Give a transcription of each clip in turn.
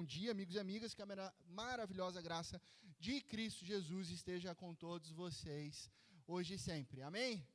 bom dia, amigos e amigas, que a maravilhosa graça de Cristo Jesus esteja com todos vocês, hoje e sempre, amém?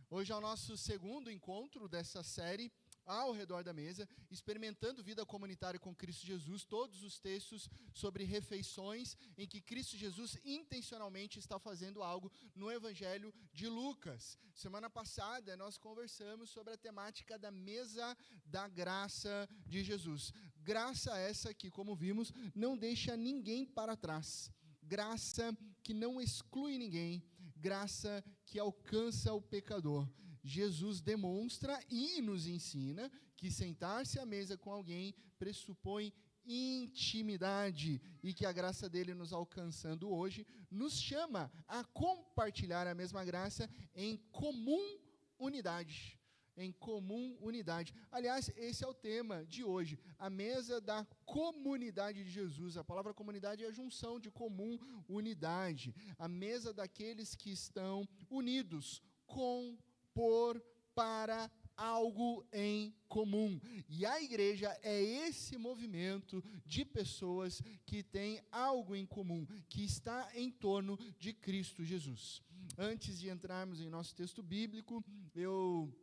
Hoje é o nosso segundo encontro dessa série, ao redor da mesa, experimentando vida comunitária com Cristo Jesus, todos os textos sobre refeições em que Cristo Jesus intencionalmente está fazendo algo no Evangelho de Lucas. Semana passada nós conversamos sobre a temática da mesa da graça de Jesus. Graça essa que, como vimos, não deixa ninguém para trás. Graça que não exclui ninguém, graça que alcança o pecador. Jesus demonstra e nos ensina que sentar-se à mesa com alguém pressupõe intimidade e que a graça dele nos alcançando hoje nos chama a compartilhar a mesma graça em comum unidade. Em comum unidade. Aliás, esse é o tema de hoje, a mesa da comunidade de Jesus. A palavra comunidade é a junção de comum unidade. A mesa daqueles que estão unidos com, por, para algo em comum. E a igreja é esse movimento de pessoas que tem algo em comum, que está em torno de Cristo Jesus. Antes de entrarmos em nosso texto bíblico, eu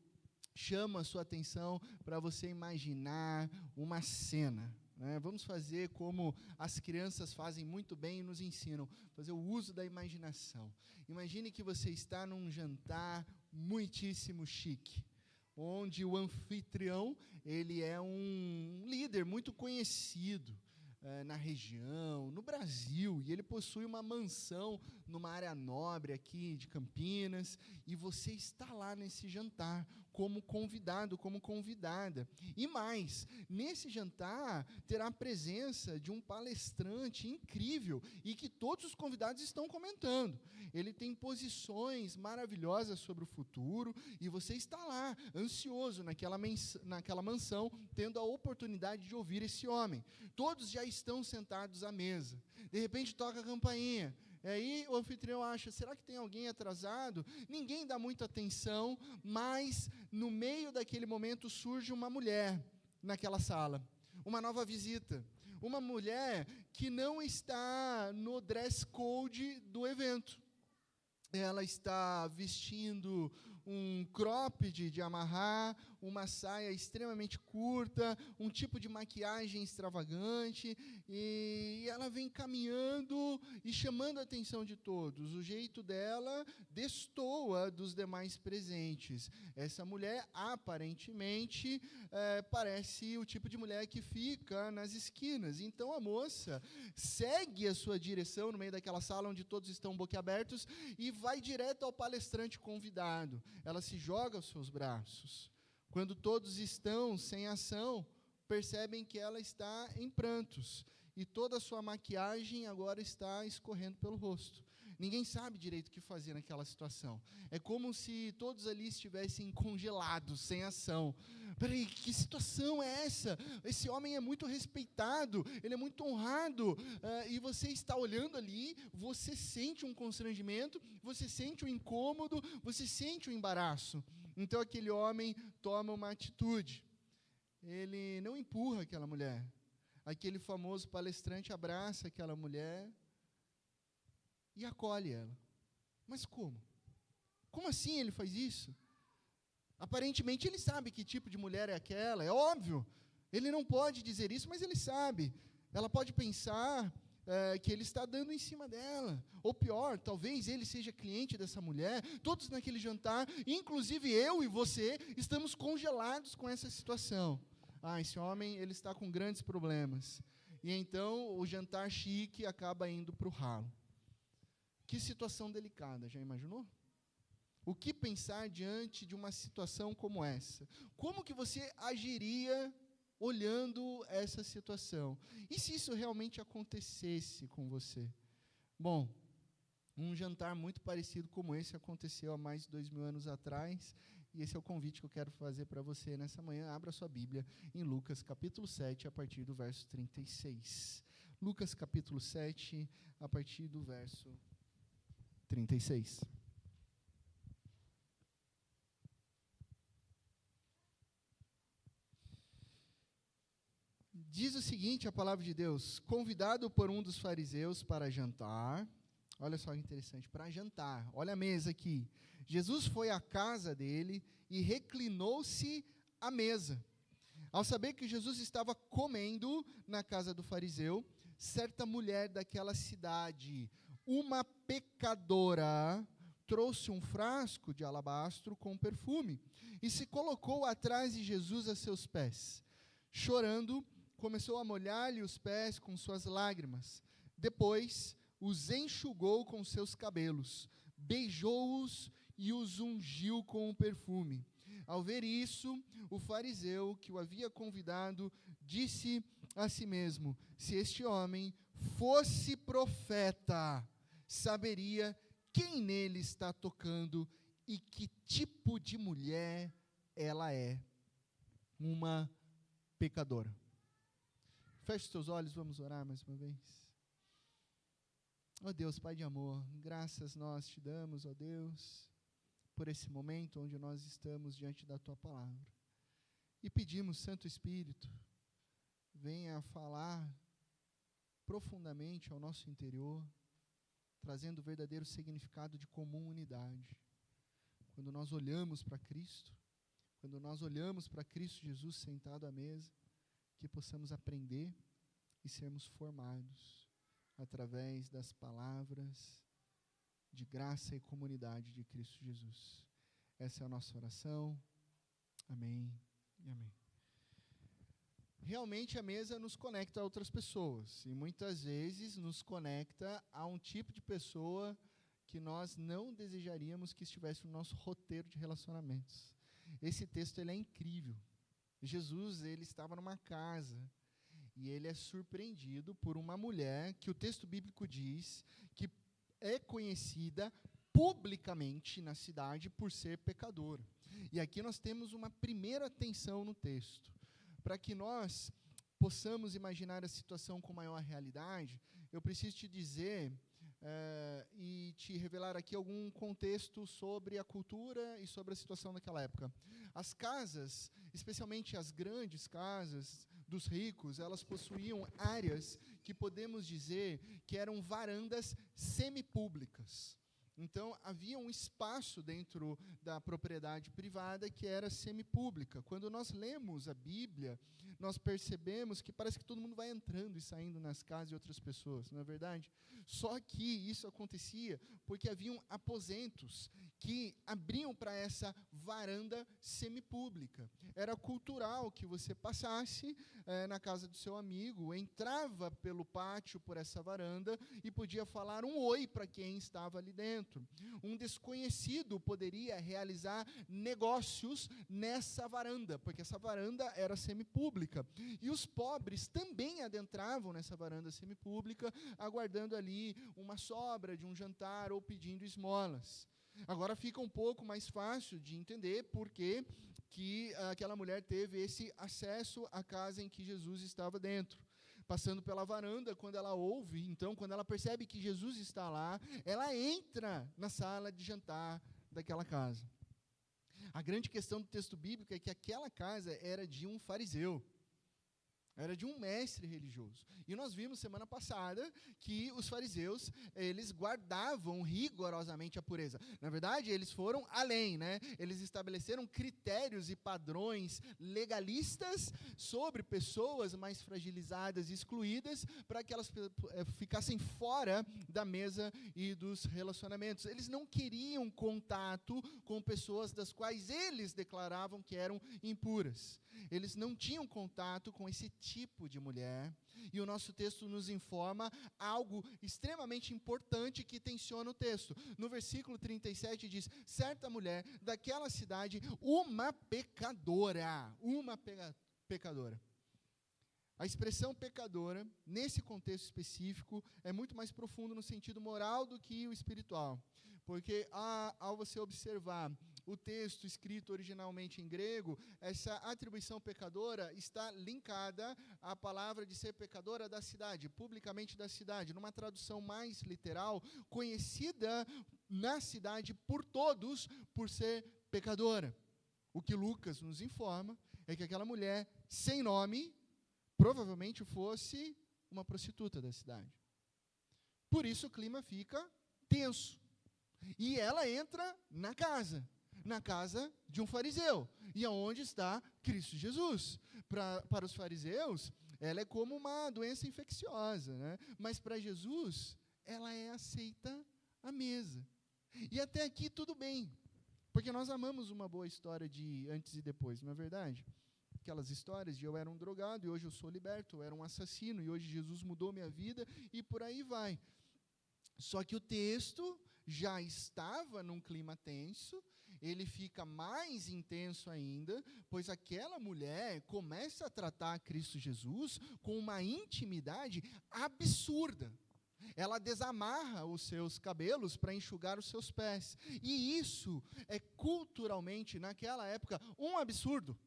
chamo a sua atenção para você imaginar uma cena. Vamos fazer como as crianças fazem muito bem e nos ensinam, fazer o uso da imaginação. Imagine que você está num jantar muitíssimo chique, onde o anfitrião ele é um líder muito conhecido na região, no Brasil, e ele possui uma mansão numa área nobre aqui de Campinas, e você está lá nesse jantar como convidado, como convidada. E mais, nesse jantar terá a presença de um palestrante incrível e que todos os convidados estão comentando. Ele tem posições maravilhosas sobre o futuro e você está lá, ansioso naquela mansão, tendo a oportunidade de ouvir esse homem. Todos já estão sentados à mesa. De repente toca a campainha. Aí o anfitrião acha, será que tem alguém atrasado? Ninguém dá muita atenção, mas no meio daquele momento surge uma mulher naquela sala, uma nova visita, uma mulher que não está no dress code do evento. Ela está vestindo um cropped de amarrar, uma saia extremamente curta, um tipo de maquiagem extravagante, e ela vem caminhando e chamando a atenção de todos. O jeito dela destoa dos demais presentes. Essa mulher, aparentemente, parece o tipo de mulher que fica nas esquinas. Então, a moça segue a sua direção no meio daquela sala onde todos estão boquiabertos e vai direto ao palestrante convidado. Ela se joga aos seus braços. Quando todos estão sem ação, percebem que ela está em prantos. E toda a sua maquiagem agora está escorrendo pelo rosto. Ninguém sabe direito o que fazer naquela situação. É como se todos ali estivessem congelados, sem ação. Peraí, que situação é essa? Esse homem é muito respeitado, ele é muito honrado, e você está olhando ali, você sente um constrangimento, você sente um incômodo, você sente um embaraço. Então aquele homem toma uma atitude. Ele não empurra aquela mulher. Aquele famoso palestrante abraça aquela mulher e acolhe ela. Mas como? Como assim ele faz isso? Aparentemente ele sabe que tipo de mulher é aquela, é óbvio. Ele não pode dizer isso, mas ele sabe. Ela pode pensar que ele está dando em cima dela. Ou pior, talvez ele seja cliente dessa mulher. Todos naquele jantar, inclusive eu e você, estamos congelados com essa situação. Esse homem ele está com grandes problemas. E então o jantar chique acaba indo para o ralo. Que situação delicada, já imaginou? O que pensar diante de uma situação como essa? Como que você agiria olhando essa situação? E se isso realmente acontecesse com você? Bom, um jantar muito parecido como esse aconteceu há mais de 2000 anos atrás, e esse é o convite que eu quero fazer para você nessa manhã. Abra sua Bíblia em Lucas capítulo 7, a partir do verso 36. Lucas capítulo 7, a partir do verso 36. Diz o seguinte, a palavra de Deus: convidado por um dos fariseus para jantar, olha só que interessante, para jantar, olha a mesa aqui. Jesus foi à casa dele e reclinou-se à mesa. Ao saber que Jesus estava comendo na casa do fariseu, certa mulher daquela cidade, uma pecadora, trouxe um frasco de alabastro com perfume e se colocou atrás de Jesus a seus pés. Chorando, começou a molhar-lhe os pés com suas lágrimas. Depois, os enxugou com seus cabelos, beijou-os e os ungiu com o perfume. Ao ver isso, o fariseu que o havia convidado disse a si mesmo: se este homem fosse profeta, saberia quem nele está tocando e que tipo de mulher ela é, uma pecadora. Feche os seus olhos, vamos orar mais uma vez. Ó Deus, Pai de amor, graças nós te damos, ó Deus, por esse momento onde nós estamos diante da Tua palavra. E pedimos, Santo Espírito, venha falar profundamente ao nosso interior, trazendo o verdadeiro significado de comum unidade. Quando nós olhamos para Cristo, quando nós olhamos para Cristo Jesus sentado à mesa, que possamos aprender e sermos formados através das palavras de graça e comunidade de Cristo Jesus. Essa é a nossa oração. Amém e amém. Realmente a mesa nos conecta a outras pessoas e muitas vezes nos conecta a um tipo de pessoa que nós não desejaríamos que estivesse no nosso roteiro de relacionamentos. Esse texto ele é incrível. Jesus ele estava numa casa e ele é surpreendido por uma mulher que o texto bíblico diz que é conhecida publicamente na cidade por ser pecadora. E aqui nós temos uma primeira tensão no texto. Para que nós possamos imaginar a situação com maior realidade, eu preciso te dizer e te revelar aqui algum contexto sobre a cultura e sobre a situação daquela época. As casas, especialmente as grandes casas dos ricos, elas possuíam áreas que podemos dizer que eram varandas semipúblicas. Então, havia um espaço dentro da propriedade privada que era semipública. Quando nós lemos a Bíblia, nós percebemos que parece que todo mundo vai entrando e saindo nas casas de outras pessoas, não é verdade? Só que isso acontecia porque haviam aposentos que abriam para essa varanda semipública. Era cultural que você passasse na casa do seu amigo, entrava pelo pátio por essa varanda e podia falar um oi para quem estava ali dentro. Um desconhecido poderia realizar negócios nessa varanda, porque essa varanda era semipública. E os pobres também adentravam nessa varanda semipública, aguardando ali uma sobra de um jantar ou pedindo esmolas. Agora fica um pouco mais fácil de entender por que aquela mulher teve esse acesso à casa em que Jesus estava dentro. Passando pela varanda, quando ela ouve, então, quando ela percebe que Jesus está lá, ela entra na sala de jantar daquela casa. A grande questão do texto bíblico é que aquela casa era de um fariseu. Era de um mestre religioso. E nós vimos semana passada que os fariseus, eles guardavam rigorosamente a pureza. Na verdade, eles foram além, né? Eles estabeleceram critérios e padrões legalistas sobre pessoas mais fragilizadas e excluídas para que elas ficassem fora da mesa e dos relacionamentos. Eles não queriam contato com pessoas das quais eles declaravam que eram impuras. Eles não tinham contato com esse tipo de mulher, e o nosso texto nos informa algo extremamente importante que tensiona o texto. No versículo 37 diz: certa mulher daquela cidade, uma pecadora. A expressão pecadora, nesse contexto específico, é muito mais profundo no sentido moral do que o espiritual. Porque ao você observar o texto escrito originalmente em grego, essa atribuição pecadora está linkada à palavra de ser pecadora da cidade, publicamente da cidade, numa tradução mais literal, conhecida na cidade por todos por ser pecadora. O que Lucas nos informa é que aquela mulher sem nome, provavelmente fosse uma prostituta da cidade. Por isso o clima fica tenso. E ela entra na casa de um fariseu. E aonde está Cristo Jesus? Para os fariseus, ela é como uma doença infecciosa, né? Mas para Jesus, ela é aceita à mesa. E até aqui tudo bem, porque nós amamos uma boa história de antes e depois, não é verdade? Aquelas histórias de eu era um drogado e hoje eu sou liberto, eu era um assassino e hoje Jesus mudou minha vida e por aí vai. Só que o texto já estava num clima tenso, ele fica mais intenso ainda, pois aquela mulher começa a tratar Cristo Jesus com uma intimidade absurda. Ela desamarra os seus cabelos para enxugar os seus pés. E isso é culturalmente, naquela época, um absurdo.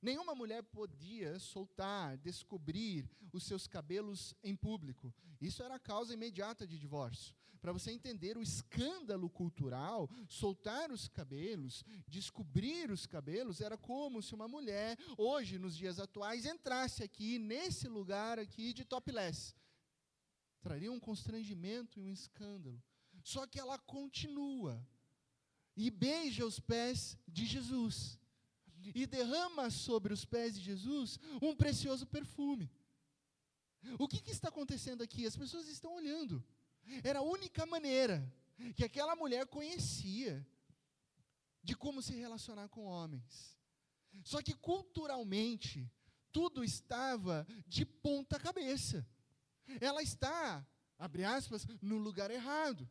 Nenhuma mulher podia soltar, descobrir os seus cabelos em público. Isso era a causa imediata de divórcio. Para você entender o escândalo cultural, soltar os cabelos, descobrir os cabelos, era como se uma mulher, hoje, nos dias atuais, entrasse aqui, nesse lugar aqui de topless. Traria um constrangimento e um escândalo. Só que ela continua e beija os pés de Jesus. E derrama sobre os pés de Jesus um precioso perfume. O que está acontecendo aqui? As pessoas estão olhando. Era a única maneira que aquela mulher conhecia de como se relacionar com homens. Só que culturalmente, tudo estava de ponta cabeça. Ela está, abre aspas, no lugar errado.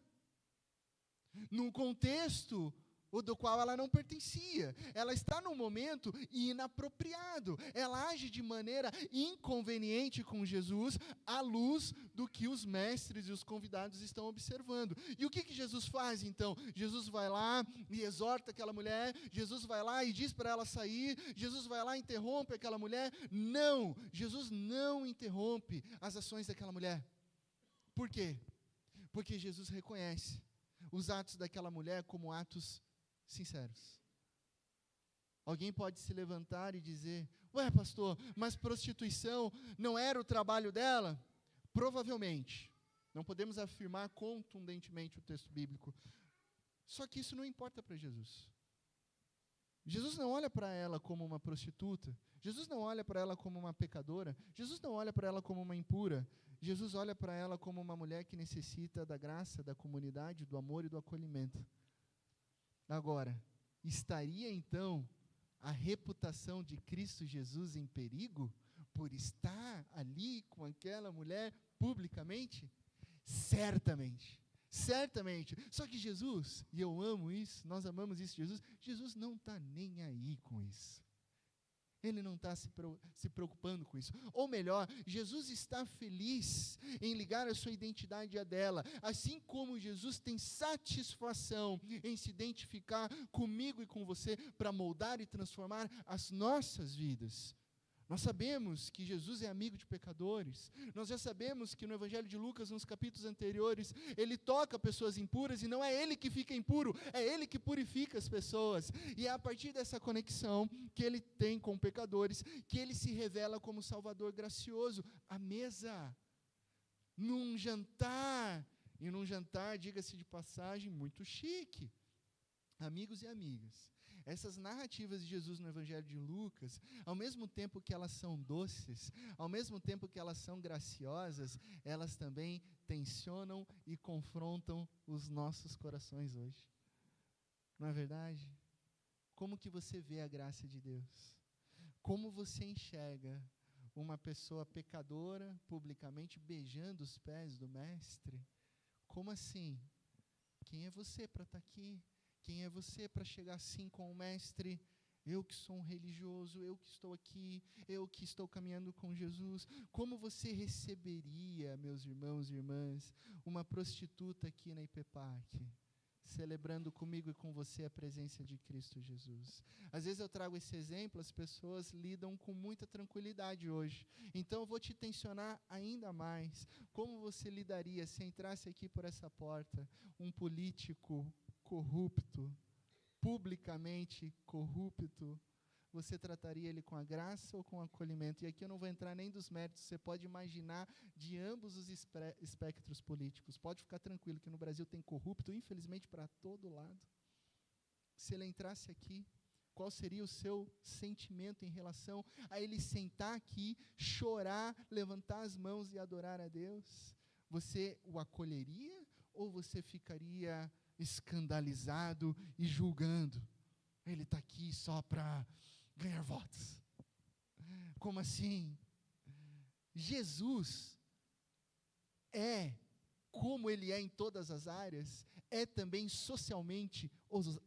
Num contexto do qual ela não pertencia. Ela está num momento inapropriado. Ela age de maneira inconveniente com Jesus, à luz do que os mestres e os convidados estão observando. E o que Jesus faz, então? Jesus vai lá e exorta aquela mulher, Jesus vai lá e diz para ela sair, Jesus vai lá e interrompe aquela mulher. Não, Jesus não interrompe as ações daquela mulher. Por quê? Porque Jesus reconhece os atos daquela mulher como atos sinceros. Alguém pode se levantar e dizer: ué, pastor, mas prostituição não era o trabalho dela? Provavelmente. Não podemos afirmar contundentemente o texto bíblico. Só que isso não importa para Jesus. Jesus não olha para ela como uma prostituta. Jesus não olha para ela como uma pecadora. Jesus não olha para ela como uma impura. Jesus olha para ela como uma mulher que necessita da graça, da comunidade, do amor e do acolhimento. Agora, estaria então a reputação de Cristo Jesus em perigo por estar ali com aquela mulher publicamente? Certamente, certamente. Só que Jesus, e eu amo isso, nós amamos isso de Jesus, Jesus não está nem aí com isso. Ele não está se preocupando com isso. Ou melhor, Jesus está feliz em ligar a sua identidade à dela. Assim como Jesus tem satisfação em se identificar comigo e com você para moldar e transformar as nossas vidas. Nós sabemos que Jesus é amigo de pecadores. Nós já sabemos que no Evangelho de Lucas, nos capítulos anteriores, ele toca pessoas impuras e não é ele que fica impuro, é ele que purifica as pessoas. E é a partir dessa conexão que ele tem com pecadores que ele se revela como Salvador gracioso. À mesa, num jantar, e num jantar, diga-se de passagem, muito chique. Amigos e amigas, essas narrativas de Jesus no Evangelho de Lucas, ao mesmo tempo que elas são doces, ao mesmo tempo que elas são graciosas, elas também tensionam e confrontam os nossos corações hoje. Não é verdade? Como que você vê a graça de Deus? Como você enxerga uma pessoa pecadora publicamente beijando os pés do Mestre? Como assim? Quem é você para estar aqui? Quem é você para chegar assim com o Mestre? Eu que sou um religioso, eu que estou aqui, eu que estou caminhando com Jesus. Como você receberia, meus irmãos e irmãs, uma prostituta aqui na IPEPAC, celebrando comigo e com você a presença de Cristo Jesus? Às vezes eu trago esse exemplo, as pessoas lidam com muita tranquilidade hoje. Então eu vou te tensionar ainda mais. Como você lidaria se entrasse aqui por essa porta um político corrupto, publicamente corrupto, você trataria ele com a graça ou com o acolhimento? E aqui eu não vou entrar nem dos méritos, você pode imaginar de ambos os espectros políticos. Pode ficar tranquilo que no Brasil tem corrupto, infelizmente, para todo lado. Se ele entrasse aqui, qual seria o seu sentimento em relação a ele sentar aqui, chorar, levantar as mãos e adorar a Deus? Você o acolheria ou você ficaria escandalizado e julgando? Ele está aqui só para ganhar votos. Como assim? Jesus é, como ele é em todas as áreas, é também socialmente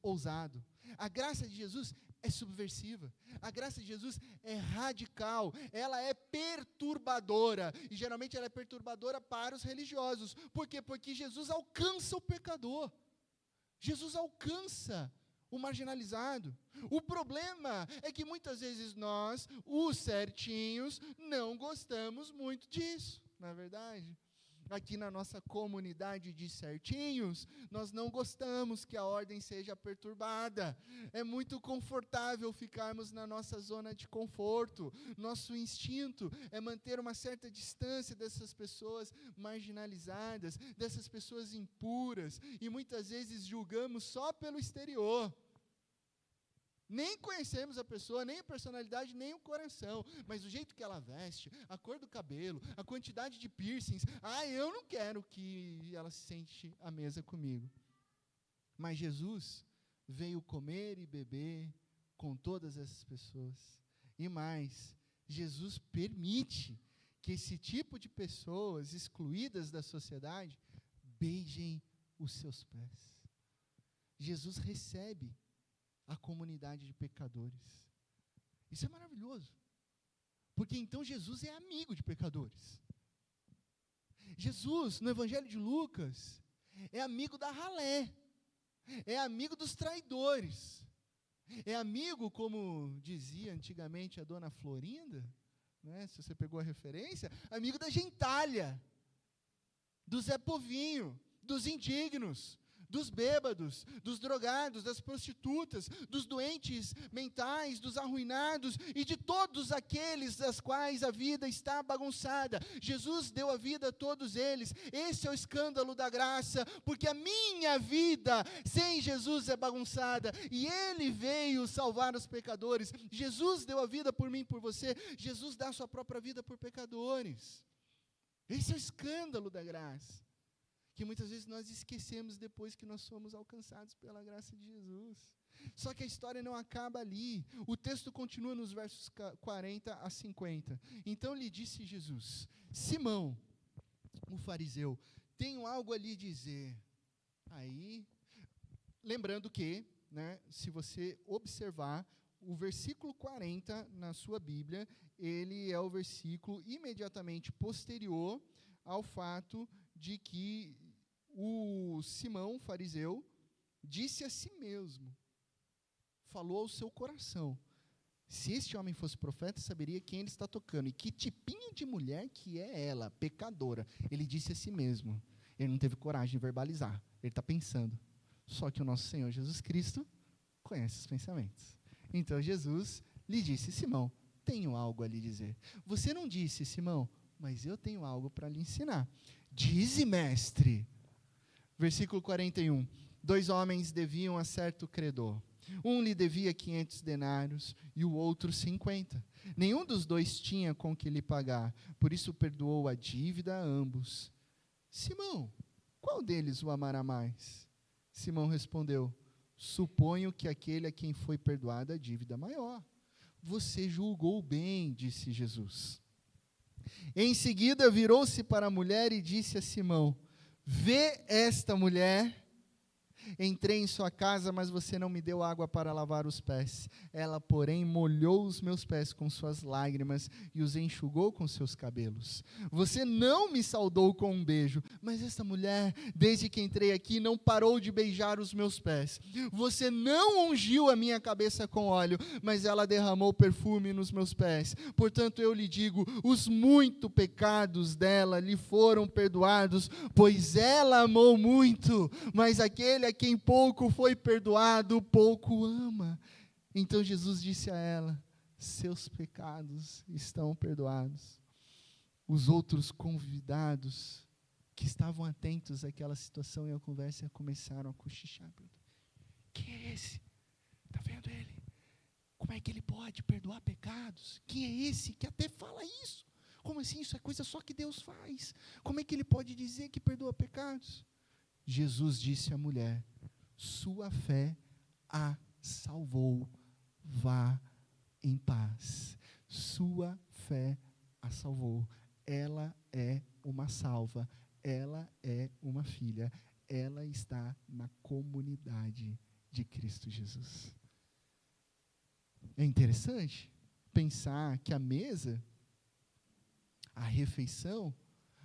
ousado. A graça de Jesus é subversiva. A graça de Jesus é radical. Ela é perturbadora. E geralmente ela é perturbadora para os religiosos. Por quê? Porque Jesus alcança o pecador. Jesus alcança o marginalizado. O problema é que muitas vezes nós, os certinhos, não gostamos muito disso, não é verdade? Aqui na nossa comunidade de certinhos, nós não gostamos que a ordem seja perturbada. É muito confortável ficarmos na nossa zona de conforto. Nosso instinto é manter uma certa distância dessas pessoas marginalizadas, dessas pessoas impuras, e muitas vezes julgamos só pelo exterior. Nem conhecemos a pessoa, nem a personalidade, nem o coração, mas o jeito que ela veste, a cor do cabelo, a quantidade de piercings, eu não quero que ela se sente à mesa comigo. Mas Jesus veio comer e beber com todas essas pessoas. E mais, Jesus permite que esse tipo de pessoas excluídas da sociedade beijem os seus pés. Jesus recebe a comunidade de pecadores. Isso é maravilhoso, porque então Jesus é amigo de pecadores. Jesus, no Evangelho de Lucas, é amigo da ralé, é amigo dos traidores, é amigo, como dizia antigamente a dona Florinda, né, se você pegou a referência, amigo da gentalha, do Zé Povinho, dos indignos, dos bêbados, dos drogados, das prostitutas, dos doentes mentais, dos arruinados e de todos aqueles das quais a vida está bagunçada. Jesus deu a vida a todos eles. Esse é o escândalo da graça, porque a minha vida sem Jesus é bagunçada e Ele veio salvar os pecadores. Jesus deu a vida por mim e por você. Jesus dá a sua própria vida por pecadores. Esse é o escândalo da graça, que muitas vezes nós esquecemos depois que nós somos alcançados pela graça de Jesus. Só que a história não acaba ali. O texto continua nos versos 40 a 50. Então lhe disse Jesus: Simão, o fariseu, tenho algo a lhe dizer. Aí, lembrando que, se você observar, o versículo 40 na sua Bíblia, ele é o versículo imediatamente posterior ao fato de que o Simão, fariseu, disse a si mesmo, falou ao seu coração: se este homem fosse profeta, saberia quem ele está tocando, e que tipinho de mulher que é ela, pecadora. Ele disse a si mesmo, ele não teve coragem de verbalizar, ele está pensando. Só que o nosso Senhor Jesus Cristo conhece os pensamentos. Então Jesus lhe disse: Simão, tenho algo a lhe dizer. Você não disse, Simão, mas eu tenho algo para lhe ensinar. Dize, mestre. Versículo 41. 2 homens deviam a certo credor. Um lhe devia 500 denários e o outro 50. Nenhum dos dois tinha com que lhe pagar, por isso perdoou a dívida a ambos. Simão, qual deles o amará mais? Simão respondeu: suponho que aquele a quem foi perdoada a dívida maior. Você julgou bem, disse Jesus. Em seguida virou-se para a mulher e disse a Simão: vê esta mulher? Entrei em sua casa, mas você não me deu água para lavar os pés. Ela, porém, molhou os meus pés com suas lágrimas e os enxugou com seus cabelos. Você não me saudou com um beijo, mas esta mulher, desde que entrei aqui, não parou de beijar os meus pés. Você não ungiu a minha cabeça com óleo, mas ela derramou perfume nos meus pés. Portanto, eu lhe digo, os muitos pecados dela lhe foram perdoados, pois ela amou muito, mas aquele a quem pouco foi perdoado, pouco ama. Então Jesus disse a ela: seus pecados estão perdoados. Os outros convidados que estavam atentos àquela situação e à conversa começaram a cochichar. Quem é esse? Está vendo ele? Como é que ele pode perdoar pecados? Quem é esse que até fala isso? Como assim? Isso é coisa só que Deus faz. Como é que ele pode dizer que perdoa pecados? Jesus disse à mulher: sua fé a salvou. Vá em paz. Sua fé a salvou. Ela é uma salva. Ela é uma filha. Ela está na comunidade de Cristo Jesus. É interessante pensar que a mesa, a refeição,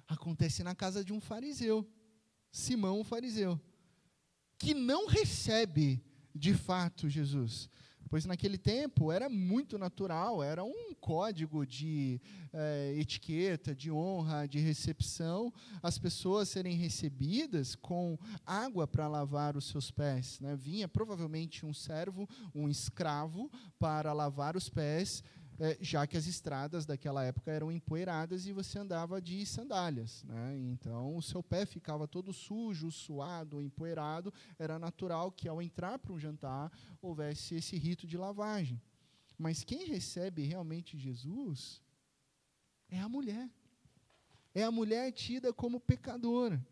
acontece na casa de um fariseu, Simão o fariseu, que não recebe de fato Jesus. Pois naquele tempo era muito natural, era um código de etiqueta, de honra, de recepção, as pessoas serem recebidas com água para lavar os seus pés, né? Vinha provavelmente um servo, um escravo, para lavar os pés, já que as estradas daquela época eram empoeiradas e você andava de sandálias, né? Então o seu pé ficava todo sujo, suado, empoeirado. Era natural que ao entrar para um jantar houvesse esse rito de lavagem. Mas quem recebe realmente Jesus é a mulher. É a mulher tida como pecadora.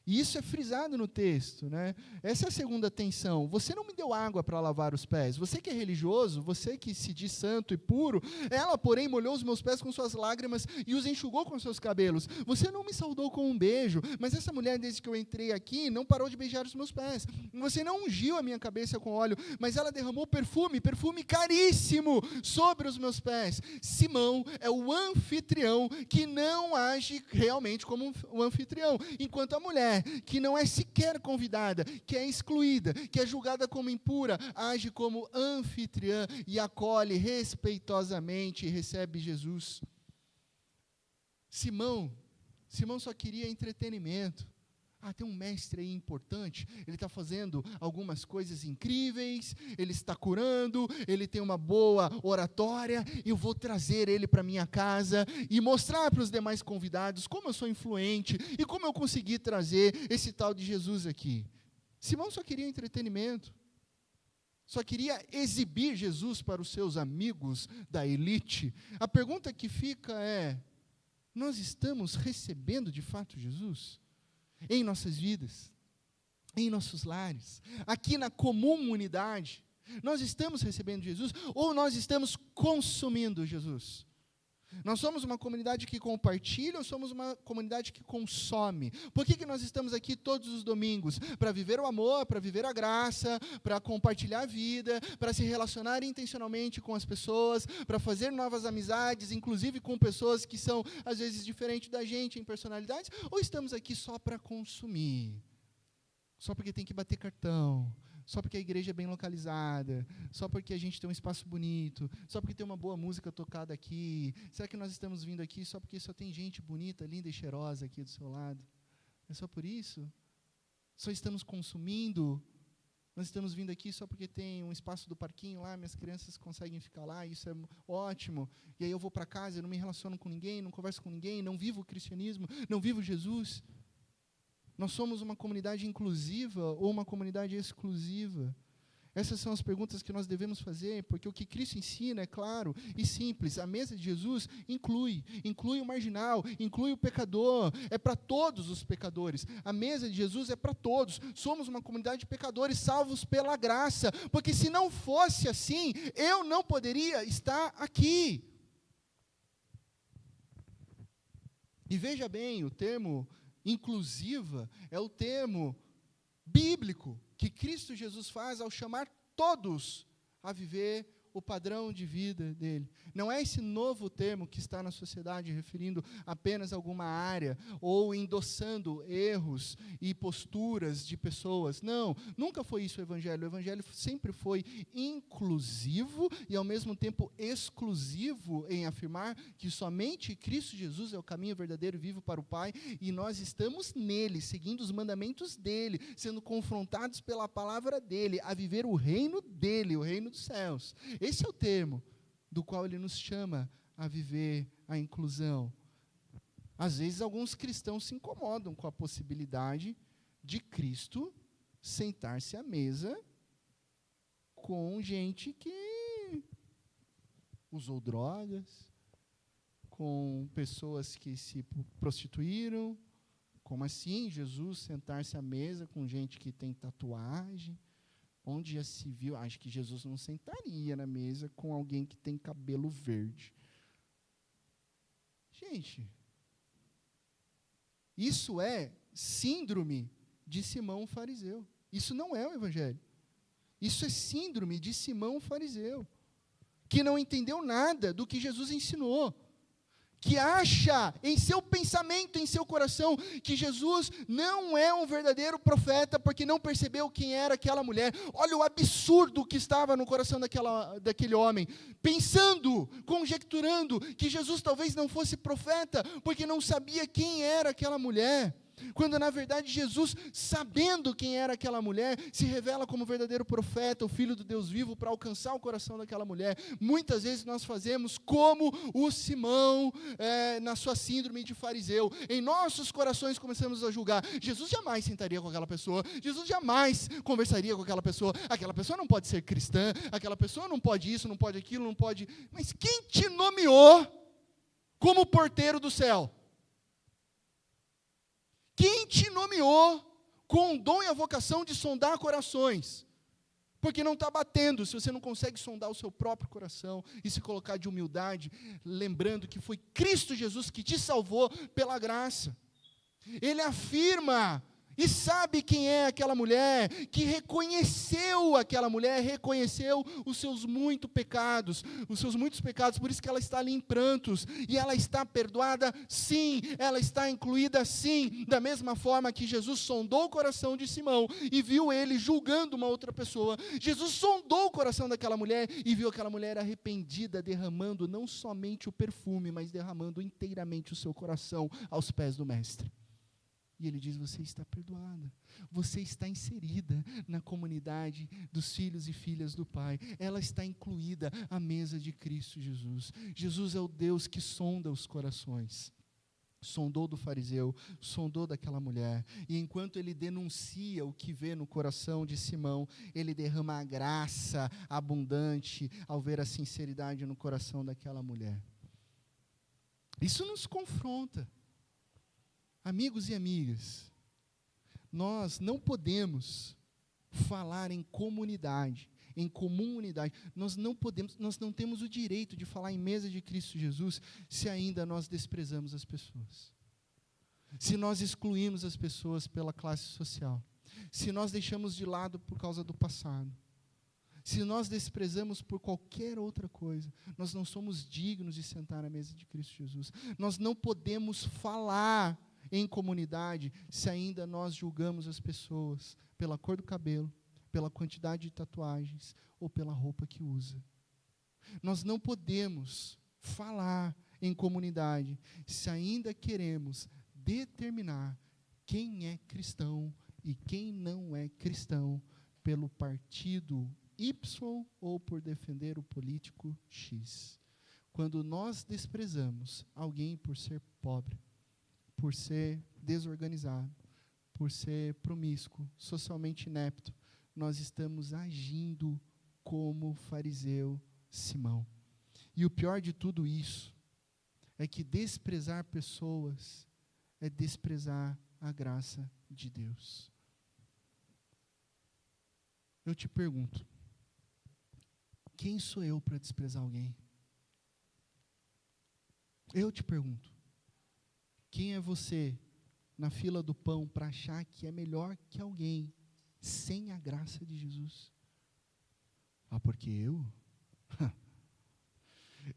E isso é frisado no texto, né? Essa é a segunda tensão. Você não me deu água para lavar os pés. Você que é religioso, você que se diz santo e puro, ela, porém, molhou os meus pés com suas lágrimas e os enxugou com seus cabelos. Você não me saudou com um beijo, mas essa mulher, desde que eu entrei aqui, não parou de beijar os meus pés. Você não ungiu a minha cabeça com óleo, mas ela derramou perfume caríssimo sobre os meus pés. Simão é o anfitrião que não age realmente como um anfitrião, enquanto a mulher, que não é sequer convidada, que é excluída, que é julgada como impura, age como anfitriã e acolhe respeitosamente e recebe Jesus. Simão só queria entretenimento. Tem um mestre aí importante, ele está fazendo algumas coisas incríveis, ele está curando, ele tem uma boa oratória, eu vou trazer ele para minha casa e mostrar para os demais convidados como eu sou influente e como eu consegui trazer esse tal de Jesus aqui. Simão só queria entretenimento, só queria exibir Jesus para os seus amigos da elite. A pergunta que fica é: nós estamos recebendo de fato Jesus? Em nossas vidas, em nossos lares, aqui na comunidade, nós estamos recebendo Jesus ou nós estamos consumindo Jesus? Nós somos uma comunidade que compartilha ou somos uma comunidade que consome? Por que nós estamos aqui todos os domingos? Para viver o amor, para viver a graça, para compartilhar a vida, para se relacionar intencionalmente com as pessoas, para fazer novas amizades, inclusive com pessoas que são, às vezes, diferentes da gente em personalidades? Ou estamos aqui só para consumir? Só porque tem que bater cartão? Só porque a igreja é bem localizada, só porque a gente tem um espaço bonito, só porque tem uma boa música tocada aqui? Será que nós estamos vindo aqui só porque só tem gente bonita, linda e cheirosa aqui do seu lado? É só por isso? Só estamos consumindo? Nós estamos vindo aqui só porque tem um espaço do parquinho lá, minhas crianças conseguem ficar lá, isso é ótimo, e aí eu vou para casa, eu não me relaciono com ninguém, não converso com ninguém, não vivo o cristianismo, não vivo Jesus? Nós somos uma comunidade inclusiva ou uma comunidade exclusiva? Essas são as perguntas que nós devemos fazer, porque o que Cristo ensina é claro e simples. A mesa de Jesus inclui o marginal, inclui o pecador, é para todos os pecadores. A mesa de Jesus é para todos. Somos uma comunidade de pecadores salvos pela graça, porque se não fosse assim, eu não poderia estar aqui. E veja bem, o termo inclusiva é o termo bíblico que Cristo Jesus faz ao chamar todos a viver o padrão de vida dele. Não é esse novo termo que está na sociedade referindo apenas a alguma área ou endossando erros e posturas de pessoas. Não, nunca foi isso o Evangelho. O Evangelho sempre foi inclusivo e, ao mesmo tempo, exclusivo em afirmar que somente Cristo Jesus é o caminho verdadeiro e vivo para o Pai, e nós estamos nele, seguindo os mandamentos dele, sendo confrontados pela palavra dele, a viver o reino dele, o reino dos céus. Esse é o termo do qual ele nos chama a viver a inclusão. Às vezes, alguns cristãos se incomodam com a possibilidade de Cristo sentar-se à mesa com gente que usou drogas, com pessoas que se prostituíram. Como assim Jesus sentar-se à mesa com gente que tem tatuagem? Onde já se viu? Acho que Jesus não sentaria na mesa com alguém que tem cabelo verde. Gente, isso é síndrome de Simão fariseu. Isso não é o Evangelho. Isso é síndrome de Simão fariseu, que não entendeu nada do que Jesus ensinou, que acha em seu pensamento, em seu coração, que Jesus não é um verdadeiro profeta porque não percebeu quem era aquela mulher. Olha o absurdo que estava no coração daquele homem, pensando, conjecturando que Jesus talvez não fosse profeta porque não sabia quem era aquela mulher. Quando, na verdade, Jesus, sabendo quem era aquela mulher, se revela como verdadeiro profeta, o Filho do Deus vivo, para alcançar o coração daquela mulher. Muitas vezes nós fazemos como o Simão, na sua síndrome de fariseu. Em nossos corações começamos a julgar. Jesus jamais sentaria com aquela pessoa. Jesus jamais conversaria com aquela pessoa. Aquela pessoa não pode ser cristã. Aquela pessoa não pode isso, não pode aquilo, não pode... Mas quem te nomeou como porteiro do céu? Quem te nomeou com o dom e a vocação de sondar corações? Porque não está batendo, se você não consegue sondar o seu próprio coração e se colocar de humildade, lembrando que foi Cristo Jesus que te salvou pela graça. Ele afirma e sabe quem é aquela mulher, que reconheceu aquela mulher, reconheceu os seus muitos pecados, por isso que ela está ali em prantos, e ela está perdoada sim, ela está incluída sim, da mesma forma que Jesus sondou o coração de Simão, e viu ele julgando uma outra pessoa. Jesus sondou o coração daquela mulher, e viu aquela mulher arrependida, derramando não somente o perfume, mas derramando inteiramente o seu coração aos pés do Mestre. E ele diz, você está perdoada, você está inserida na comunidade dos filhos e filhas do Pai, ela está incluída à mesa de Cristo Jesus. Jesus é o Deus que sonda os corações. Sondou do fariseu, sondou daquela mulher, e enquanto ele denuncia o que vê no coração de Simão, ele derrama a graça abundante ao ver a sinceridade no coração daquela mulher. Isso nos confronta. Amigos e amigas, nós não podemos falar em comunidade, em comum unidade. Nós não temos o direito de falar em mesa de Cristo Jesus se ainda nós desprezamos as pessoas. Se nós excluímos as pessoas pela classe social. Se nós deixamos de lado por causa do passado. Se nós desprezamos por qualquer outra coisa, nós não somos dignos de sentar à mesa de Cristo Jesus. Nós não podemos falar em comunidade se ainda nós julgamos as pessoas pela cor do cabelo, pela quantidade de tatuagens ou pela roupa que usa. Nós não podemos falar em comunidade se ainda queremos determinar quem é cristão e quem não é cristão pelo partido Y ou por defender o político X. Quando nós desprezamos alguém por ser pobre, por ser desorganizado, por ser promíscuo, socialmente inepto, nós estamos agindo como o fariseu Simão. E o pior de tudo isso é que desprezar pessoas é desprezar a graça de Deus. Eu te pergunto, quem sou eu para desprezar alguém? Eu te pergunto. Quem é você na fila do pão para achar que é melhor que alguém sem a graça de Jesus? Ah, porque eu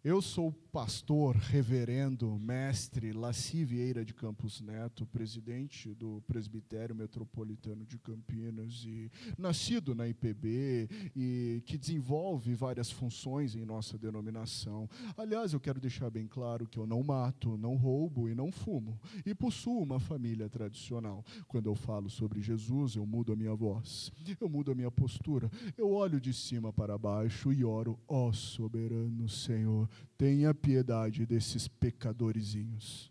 Eu sou pastor, reverendo, mestre Laci Vieira de Campos Neto, presidente do Presbitério Metropolitano de Campinas, e nascido na IPB, e que desenvolve várias funções em nossa denominação. Aliás, eu quero deixar bem claro que eu não mato, não roubo e não fumo, e possuo uma família tradicional. Quando eu falo sobre Jesus, eu mudo a minha voz, eu mudo a minha postura, eu olho de cima para baixo e oro: ó soberano Senhor, tenha piedade desses pecadorzinhos.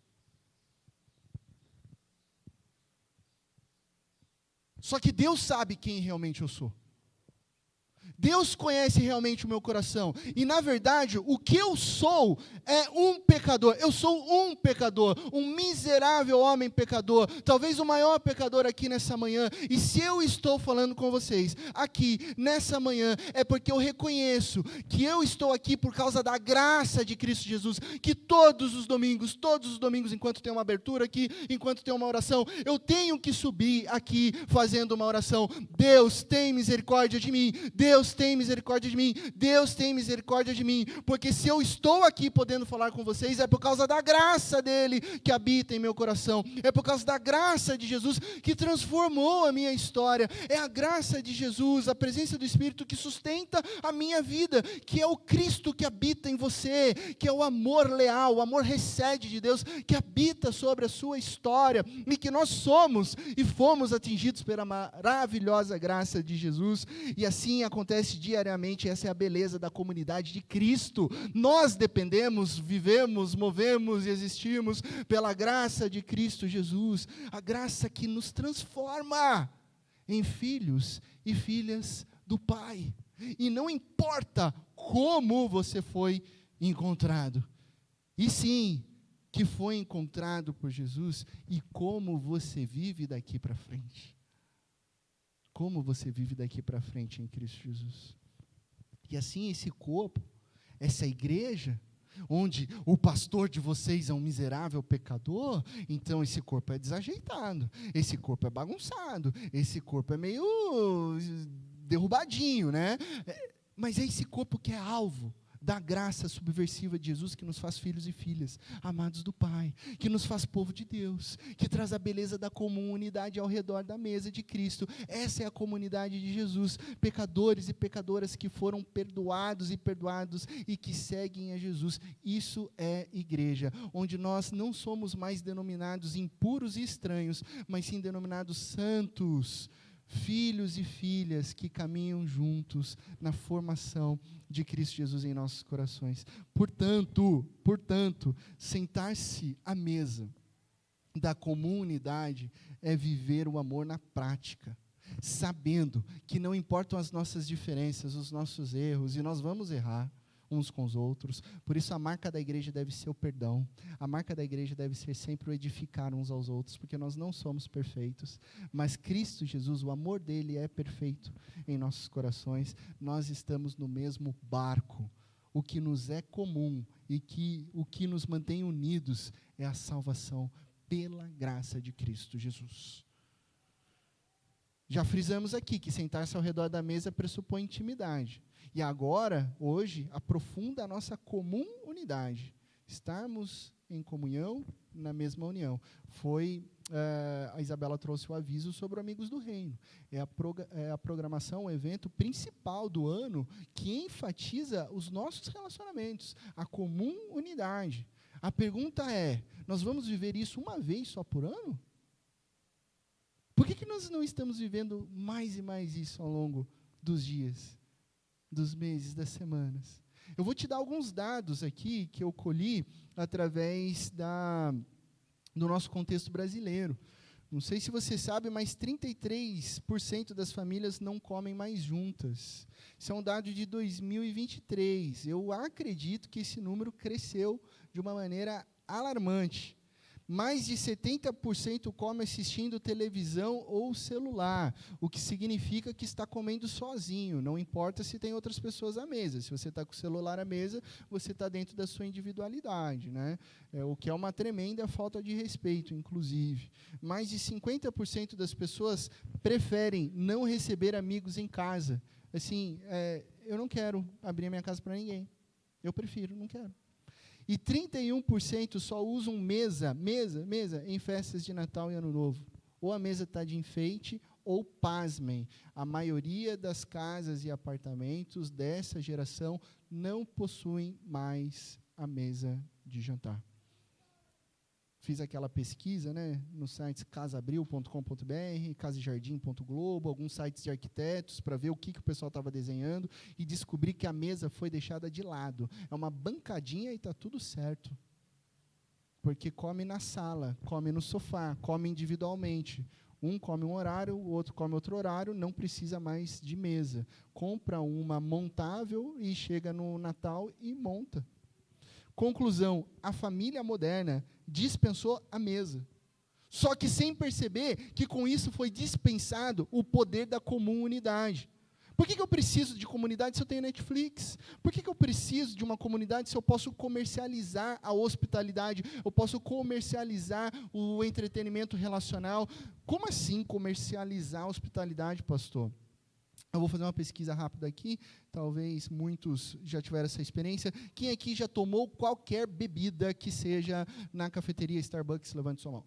Só que Deus sabe quem realmente eu sou. Deus conhece realmente o meu coração. E, na verdade, o que eu sou é um pecador. Eu sou um pecador, um miserável homem pecador, talvez o maior pecador aqui nessa manhã. E se eu estou falando com vocês aqui nessa manhã, é porque eu reconheço que eu estou aqui por causa da graça de Cristo Jesus, que todos os domingos, enquanto tem uma abertura aqui, enquanto tem uma oração, eu tenho que subir aqui fazendo uma oração. Deus tem misericórdia de mim. Deus tem misericórdia de mim, Deus tem misericórdia de mim, porque se eu estou aqui podendo falar com vocês, é por causa da graça dele que habita em meu coração, é por causa da graça de Jesus que transformou a minha história, é a graça de Jesus, a presença do Espírito que sustenta a minha vida, que é o Cristo que habita em você, que é o amor leal, o amor recede de Deus, que habita sobre a sua história, e que nós somos e fomos atingidos pela maravilhosa graça de Jesus, e assim acontece diariamente. Essa é a beleza da comunidade de Cristo. Nós dependemos, vivemos, movemos e existimos pela graça de Cristo Jesus, a graça que nos transforma em filhos e filhas do Pai. E não importa como você foi encontrado, e sim, que foi encontrado por Jesus, e como você vive daqui para frente. Como você vive daqui para frente em Cristo Jesus. E assim esse corpo, essa igreja, onde o pastor de vocês é um miserável pecador, então esse corpo é desajeitado, esse corpo é bagunçado, esse corpo é meio derrubadinho, né? Mas é esse corpo que é alvo da graça subversiva de Jesus, que nos faz filhos e filhas, amados do Pai, que nos faz povo de Deus, que traz a beleza da comunidade ao redor da mesa de Cristo. Essa é a comunidade de Jesus, pecadores e pecadoras que foram perdoados e perdoados e que seguem a Jesus. Isso é igreja, onde nós não somos mais denominados impuros e estranhos, mas sim denominados santos, filhos e filhas que caminham juntos na formação de Cristo Jesus em nossos corações. Portanto, sentar-se à mesa da comunidade é viver o amor na prática, sabendo que não importam as nossas diferenças, os nossos erros, e nós vamos errar uns com os outros. Por isso a marca da igreja deve ser o perdão, a marca da igreja deve ser sempre o edificar uns aos outros, porque nós não somos perfeitos, mas Cristo Jesus, o amor dele é perfeito em nossos corações. Nós estamos no mesmo barco. O que nos é comum e o que nos mantém unidos é a salvação pela graça de Cristo Jesus. Já frisamos aqui que sentar-se ao redor da mesa pressupõe intimidade. E agora, hoje, aprofunda a nossa comum unidade. Estarmos em comunhão, na mesma união. A Isabela trouxe o aviso sobre o Amigos do Reino. É a programação, o evento principal do ano que enfatiza os nossos relacionamentos, a comum unidade. A pergunta é, nós vamos viver isso uma vez só por ano? Por que nós não estamos vivendo mais e mais isso ao longo dos dias, dos meses, das semanas? Eu vou te dar alguns dados aqui que eu colhi através do nosso contexto brasileiro. Não sei se você sabe, mas 33% das famílias não comem mais juntas. Isso é um dado de 2023. Eu acredito que esse número cresceu de uma maneira alarmante. Mais de 70% come assistindo televisão ou celular, o que significa que está comendo sozinho, não importa se tem outras pessoas à mesa. Se você está com o celular à mesa, você está dentro da sua individualidade, né? O que é uma tremenda falta de respeito, inclusive. Mais de 50% das pessoas preferem não receber amigos em casa. Assim, eu não quero abrir a minha casa para ninguém. Eu prefiro, não quero. E 31% só usam mesa em festas de Natal e Ano Novo. Ou a mesa está de enfeite, ou, pasmem, a maioria das casas e apartamentos dessa geração não possuem mais a mesa de jantar. Fiz aquela pesquisa, né, nos sites casabril.com.br, casajardim.globo, alguns sites de arquitetos, para ver o que o pessoal estava desenhando, e descobri que a mesa foi deixada de lado. É uma bancadinha e está tudo certo. Porque come na sala, come no sofá, come individualmente. Um come um horário, o outro come outro horário, não precisa mais de mesa. Compra uma montável e chega no Natal e monta. Conclusão, a família moderna dispensou a mesa. Só que sem perceber que com isso foi dispensado o poder da comunidade. Por que eu preciso de comunidade se eu tenho Netflix? Por que eu preciso de uma comunidade se eu posso comercializar a hospitalidade? Eu posso comercializar o entretenimento relacional? Como assim comercializar a hospitalidade, pastor? Eu vou fazer uma pesquisa rápida aqui, talvez muitos já tiveram essa experiência. Quem aqui já tomou qualquer bebida que seja na cafeteria Starbucks? Levante sua mão.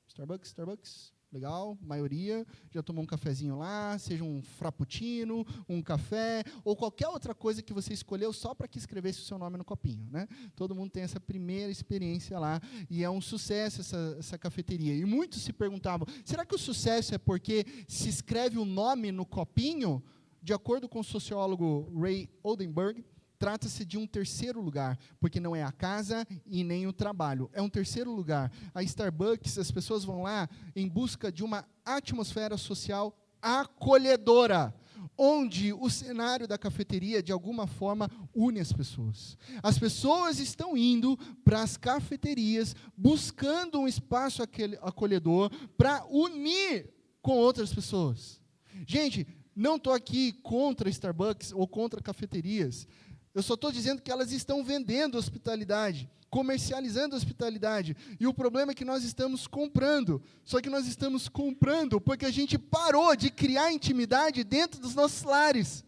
Starbucks, legal, maioria. Já tomou um cafezinho lá, seja um frappuccino, um café, ou qualquer outra coisa que você escolheu só para que escrevesse o seu nome no copinho, né? Todo mundo tem essa primeira experiência lá, e é um sucesso essa cafeteria. E muitos se perguntavam, será que o sucesso é porque se escreve o nome no copinho? De acordo com o sociólogo Ray Oldenburg, trata-se de um terceiro lugar, porque não é a casa e nem o trabalho. É um terceiro lugar. A Starbucks, as pessoas vão lá em busca de uma atmosfera social acolhedora, onde o cenário da cafeteria, de alguma forma, une as pessoas. As pessoas estão indo para as cafeterias, buscando um espaço acolhedor para unir com outras pessoas. Gente, não estou aqui contra Starbucks ou contra cafeterias. Eu só estou dizendo que elas estão vendendo hospitalidade, comercializando hospitalidade. E o problema é que nós estamos comprando. Só que nós estamos comprando porque a gente parou de criar intimidade dentro dos nossos lares.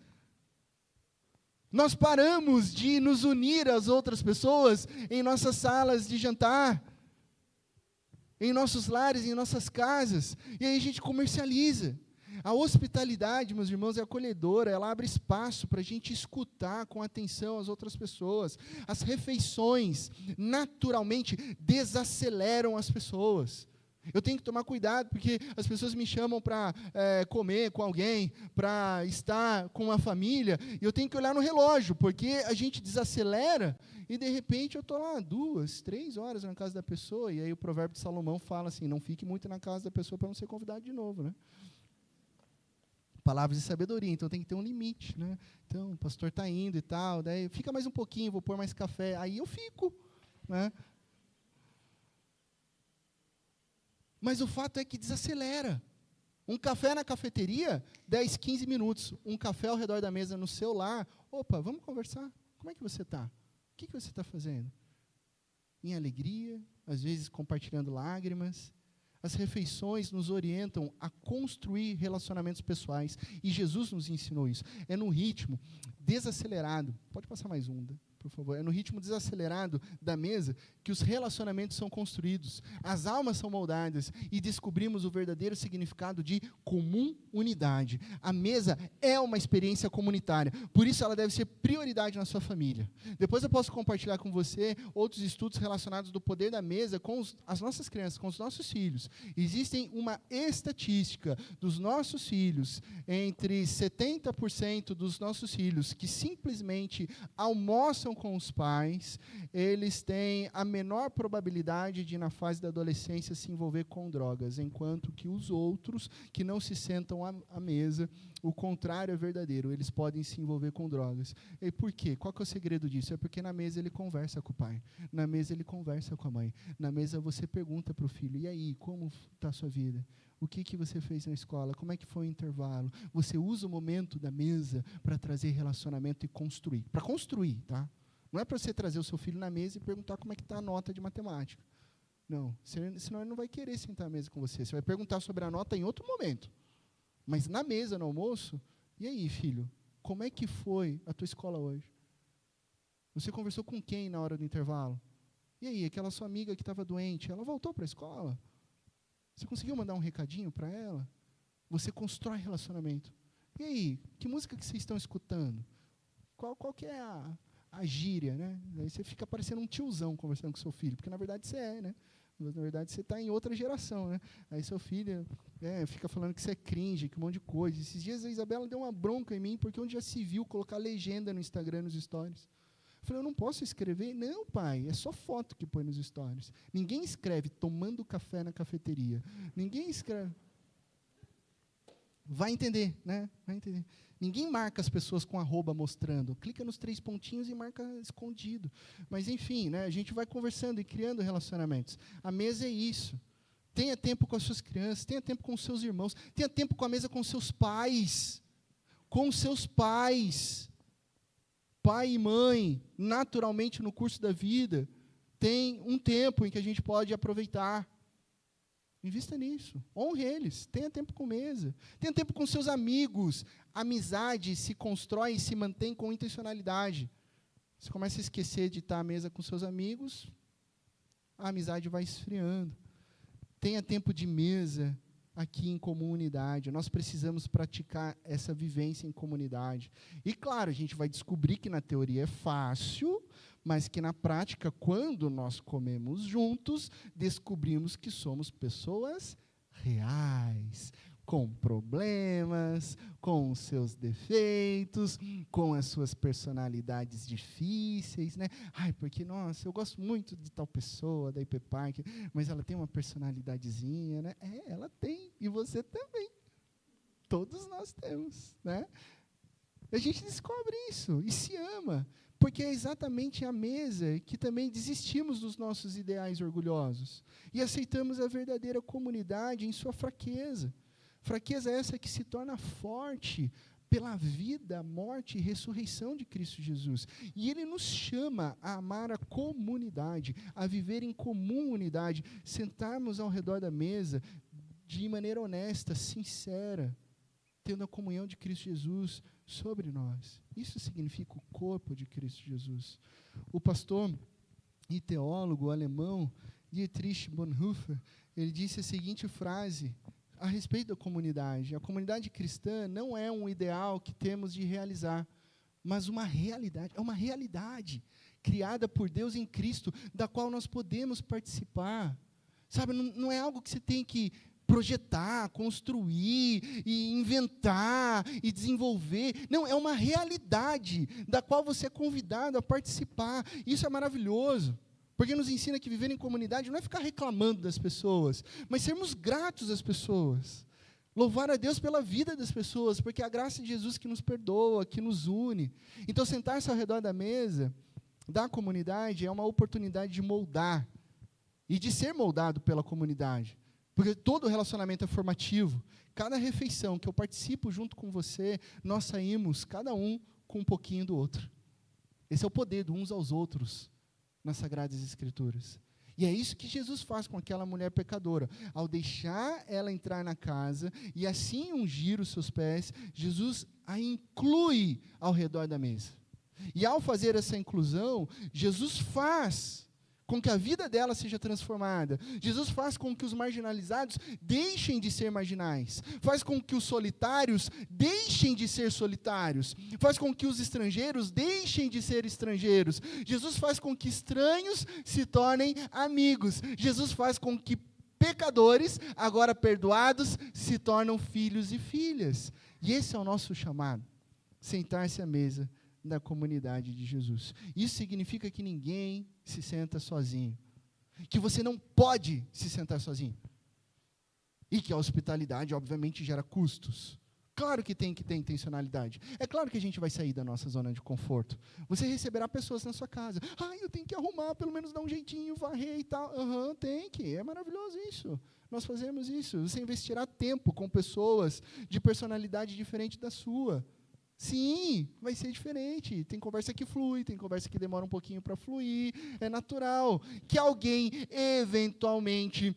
Nós paramos de nos unir às outras pessoas em nossas salas de jantar, em nossos lares, em nossas casas. E aí a gente comercializa. A hospitalidade, meus irmãos, é acolhedora, ela abre espaço para a gente escutar com atenção as outras pessoas. As refeições, naturalmente, desaceleram as pessoas. Eu tenho que tomar cuidado, porque as pessoas me chamam para comer com alguém, para estar com uma família, e eu tenho que olhar no relógio, porque a gente desacelera, e de repente eu estou lá 2, 3 horas na casa da pessoa, e aí o provérbio de Salomão fala assim, não fique muito na casa da pessoa para não ser convidado de novo, né? Palavras de sabedoria, então tem que ter um limite, né? Então, o pastor está indo e tal, daí fica mais um pouquinho, vou pôr mais café, aí eu fico, né? Mas o fato é que desacelera. Um café na cafeteria, 10, 15 minutos. Um café ao redor da mesa no seu lar, opa, vamos conversar? Como é que você está? O que você está fazendo? Em alegria, às vezes compartilhando lágrimas. As refeições nos orientam a construir relacionamentos pessoais. E Jesus nos ensinou isso. É no ritmo desacelerado. Pode passar mais um, por favor. É no ritmo desacelerado da mesa que os relacionamentos são construídos. As almas são moldadas e descobrimos o verdadeiro significado de comum unidade. A mesa é uma experiência comunitária. Por isso ela deve ser prioridade na sua família. Depois eu posso compartilhar com você outros estudos relacionados do poder da mesa com as nossas crianças, com os nossos filhos. Existe uma estatística dos nossos filhos, entre 70% dos nossos filhos que simplesmente almoçam com os pais, eles têm a menor probabilidade de, na fase da adolescência, se envolver com drogas, enquanto que os outros, que não se sentam à mesa, o contrário é verdadeiro, eles podem se envolver com drogas. E por quê? Qual que é o segredo disso? É porque na mesa ele conversa com o pai, na mesa ele conversa com a mãe, na mesa você pergunta para o filho, e aí, como está a sua vida? O que você fez na escola? Como é que foi o intervalo? Você usa o momento da mesa para trazer relacionamento e construir. Para construir, tá? Não é para você trazer o seu filho na mesa e perguntar como é que está a nota de matemática. Não, senão ele não vai querer sentar à mesa com você. Você vai perguntar sobre a nota em outro momento. Mas na mesa, no almoço, e aí, filho? Como é que foi a tua escola hoje? Você conversou com quem na hora do intervalo? E aí, aquela sua amiga que estava doente, ela voltou para a escola? Você conseguiu mandar um recadinho para ela? Você constrói relacionamento. E aí, que música que vocês estão escutando? Qual que é a gíria, né? Aí você fica parecendo um tiozão conversando com seu filho, porque na verdade você é, né? Na verdade você está em outra geração, né? Aí seu filho fica falando que você é cringe, que um monte de coisa. Esses dias a Isabela deu uma bronca em mim, porque onde já se viu colocar legenda no Instagram, nos stories. Eu falei, eu não posso escrever? Não, pai, é só foto que põe nos stories. Ninguém escreve tomando café na cafeteria. Ninguém escreve... Vai entender, né? Vai entender. Ninguém marca as pessoas com arroba mostrando. Clica nos 3 pontinhos e marca escondido. Mas, enfim, né, a gente vai conversando e criando relacionamentos. A mesa é isso. Tenha tempo com as suas crianças, tenha tempo com os seus irmãos, tenha tempo com a mesa com os seus pais. Com os seus pais. Pai e mãe, naturalmente, no curso da vida, tem um tempo em que a gente pode aproveitar. Invista nisso. Honre eles. Tenha tempo com mesa. Tenha tempo com seus amigos. A amizade se constrói e se mantém com intencionalidade. Você começa a esquecer de estar à mesa com seus amigos, a amizade vai esfriando. Tenha tempo de mesa aqui em comunidade. Nós precisamos praticar essa vivência em comunidade. E, claro, a gente vai descobrir que na teoria é fácil, mas que na prática, quando nós comemos juntos, descobrimos que somos pessoas reais, com problemas, com os seus defeitos, com as suas personalidades difíceis, né? Ai, porque, nossa, eu gosto muito de tal pessoa, da IP Park, mas ela tem uma personalidadezinha, né? Ela tem, e você também. Todos nós temos, né? A gente descobre isso e se ama, porque é exatamente a mesa que também desistimos dos nossos ideais orgulhosos e aceitamos a verdadeira comunidade em sua fraqueza. Fraqueza essa que se torna forte pela vida, morte e ressurreição de Cristo Jesus. E Ele nos chama a amar a comunidade, a viver em comum unidade, sentarmos ao redor da mesa de maneira honesta, sincera, tendo a comunhão de Cristo Jesus sobre nós. Isso significa o corpo de Cristo Jesus. O pastor e teólogo alemão Dietrich Bonhoeffer, ele disse a seguinte frase a respeito da comunidade: a comunidade cristã não é um ideal que temos de realizar, mas uma realidade, é uma realidade criada por Deus em Cristo, da qual nós podemos participar. Sabe, não é algo que você tem que projetar, construir, e inventar, e desenvolver. Não, é uma realidade da qual você é convidado a participar. Isso é maravilhoso, porque nos ensina que viver em comunidade não é ficar reclamando das pessoas, mas sermos gratos às pessoas. Louvar a Deus pela vida das pessoas, porque é a graça de Jesus que nos perdoa, que nos une. Então, sentar-se ao redor da mesa da comunidade é uma oportunidade de moldar e de ser moldado pela comunidade. Porque todo relacionamento é formativo. Cada refeição que eu participo junto com você, nós saímos, cada um, com um pouquinho do outro. Esse é o poder de uns aos outros nas Sagradas Escrituras. E é isso que Jesus faz com aquela mulher pecadora. Ao deixar ela entrar na casa e assim ungir os seus pés, Jesus a inclui ao redor da mesa. E ao fazer essa inclusão, Jesus faz com que a vida dela seja transformada. Jesus faz com que os marginalizados deixem de ser marginais. Faz com que os solitários deixem de ser solitários. Faz com que os estrangeiros deixem de ser estrangeiros. Jesus faz com que estranhos se tornem amigos. Jesus faz com que pecadores, agora perdoados, se tornam filhos e filhas. E esse é o nosso chamado. Sentar-se à mesa da comunidade de Jesus. Isso significa que ninguém se senta sozinho. Que você não pode se sentar sozinho. E que a hospitalidade, obviamente, gera custos. Claro que tem que ter intencionalidade. É claro que a gente vai sair da nossa zona de conforto. Você receberá pessoas na sua casa. Eu tenho que arrumar, pelo menos dar um jeitinho, varrer e tal. Tem que. É maravilhoso isso. Nós fazemos isso. Você investirá tempo com pessoas de personalidade diferente da sua. Sim, vai ser diferente. Tem conversa que flui, tem conversa que demora um pouquinho para fluir. É natural que alguém, eventualmente,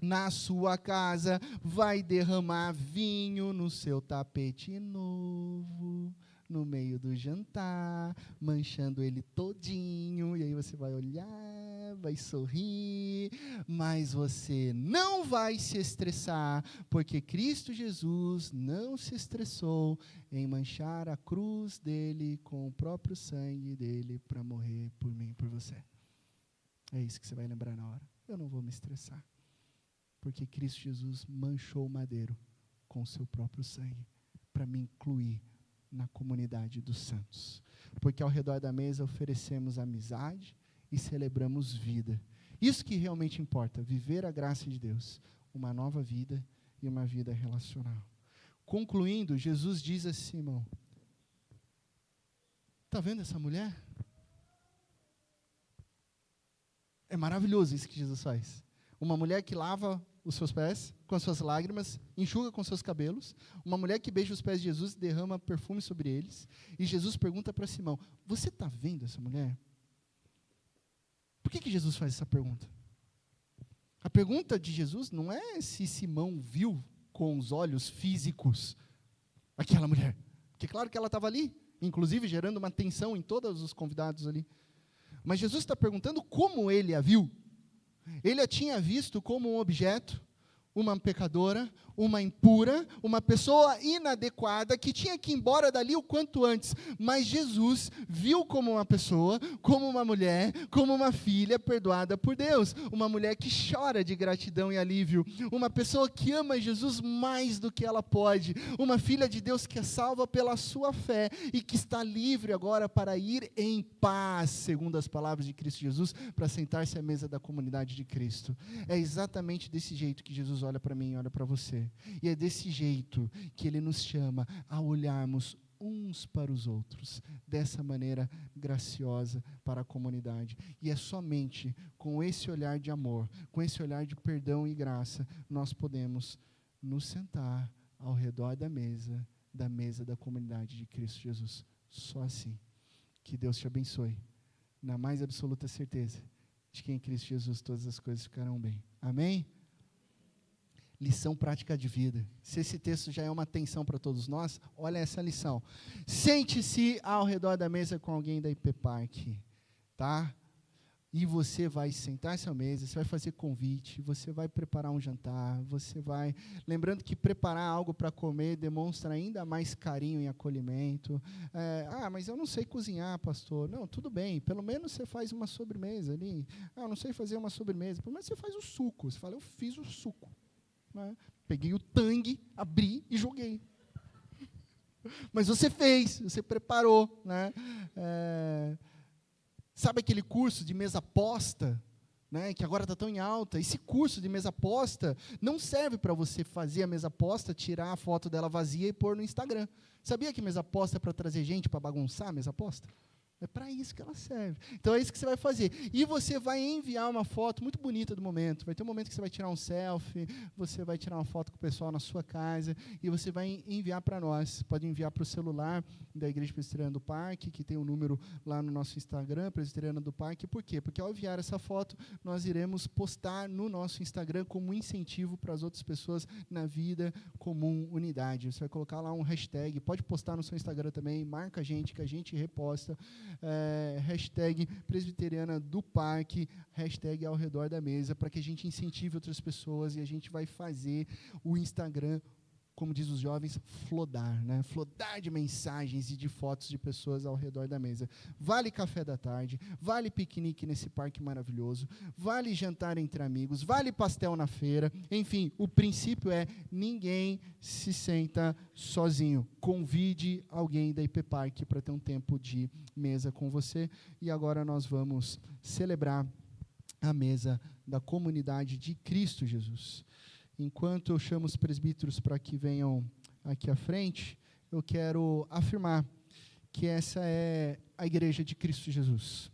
na sua casa, vai derramar vinho no seu tapete novo. no meio do jantar, manchando ele todinho, e aí você vai olhar, vai sorrir, mas você não vai se estressar, porque Cristo Jesus não se estressou em manchar a cruz dele com o próprio sangue dele para morrer por mim e por você. É isso que você vai lembrar na hora. Eu não vou me estressar, porque Cristo Jesus manchou o madeiro com o seu próprio sangue para me incluir na comunidade dos santos. Porque ao redor da mesa oferecemos amizade e celebramos vida. Isso que realmente importa, viver a graça de Deus, uma nova vida e uma vida relacional. Concluindo, Jesus diz a Simão: está vendo essa mulher? É maravilhoso isso que Jesus faz. Uma mulher que lava os seus pés com as suas lágrimas, enxuga com seus cabelos. Uma mulher que beija os pés de Jesus e derrama perfume sobre eles. E Jesus pergunta para Simão: você está vendo essa mulher? Por que Jesus faz essa pergunta? A pergunta de Jesus não é se Simão viu com os olhos físicos aquela mulher. Porque claro que ela estava ali, inclusive gerando uma tensão em todos os convidados ali. Mas Jesus está perguntando como ele a viu. Ele a tinha visto como um objeto, uma pecadora, uma impura, uma pessoa inadequada, que tinha que ir embora dali o quanto antes. Mas Jesus viu como uma pessoa, como uma mulher, como uma filha perdoada por Deus. Uma mulher que chora de gratidão e alívio. Uma pessoa que ama Jesus mais do que ela pode. Uma filha de Deus que é salva pela sua fé e que está livre agora para ir em paz, segundo as palavras de Cristo Jesus, para sentar-se à mesa da comunidade de Cristo. É exatamente desse jeito que Jesus olha para mim e olha para você. E é desse jeito que Ele nos chama a olharmos uns para os outros, dessa maneira graciosa para a comunidade. E é somente com esse olhar de amor, com esse olhar de perdão e graça, nós podemos nos sentar ao redor da mesa da comunidade de Cristo Jesus. Só assim. Que Deus te abençoe, na mais absoluta certeza de que em Cristo Jesus todas as coisas ficarão bem. Amém? Lição prática de vida. Se esse texto já é uma atenção para todos nós, olha essa lição. Sente-se ao redor da mesa com alguém da IP Park, tá? E você vai sentar-se à mesa, você vai fazer convite, você vai preparar um jantar, você vai... Lembrando que preparar algo para comer demonstra ainda mais carinho e acolhimento. Mas eu não sei cozinhar, pastor. Não, tudo bem, pelo menos você faz uma sobremesa ali. Eu não sei fazer uma sobremesa, pelo menos você faz o suco. Você fala, eu fiz o suco. Né? Peguei o tangue, abri e joguei. Mas você fez, você preparou. Né? Sabe aquele curso de mesa posta, né, que agora está tão em alta? Esse curso de mesa posta não serve para você fazer a mesa posta, tirar a foto dela vazia e pôr no Instagram. Sabia que mesa posta é para trazer gente para bagunçar a mesa posta? É para isso que ela serve. Então, é isso que você vai fazer. E você vai enviar uma foto muito bonita do momento. Vai ter um momento que você vai tirar um selfie, você vai tirar uma foto com o pessoal na sua casa, e você vai enviar para nós. Pode enviar para o celular da Igreja Presbiteriana do Parque, que tem um número lá no nosso Instagram, Presbiteriana do Parque. Por quê? Porque ao enviar essa foto, nós iremos postar no nosso Instagram como incentivo para as outras pessoas na vida comum, unidade. Você vai colocar lá um hashtag, pode postar no seu Instagram também, marca a gente, que a gente reposta. Hashtag Presbiteriana do Parque, hashtag ao redor da mesa, para que a gente incentive outras pessoas e a gente vai fazer o Instagram, como diz os jovens, flodar, né? Flodar de mensagens e de fotos de pessoas ao redor da mesa. Vale café da tarde, vale piquenique nesse parque maravilhoso, vale jantar entre amigos, vale pastel na feira, enfim, o princípio é ninguém se senta sozinho. Convide alguém da IP Park para ter um tempo de mesa com você. E agora nós vamos celebrar a mesa da comunidade de Cristo Jesus. Enquanto eu chamo os presbíteros para que venham aqui à frente, eu quero afirmar que essa é a igreja de Cristo Jesus.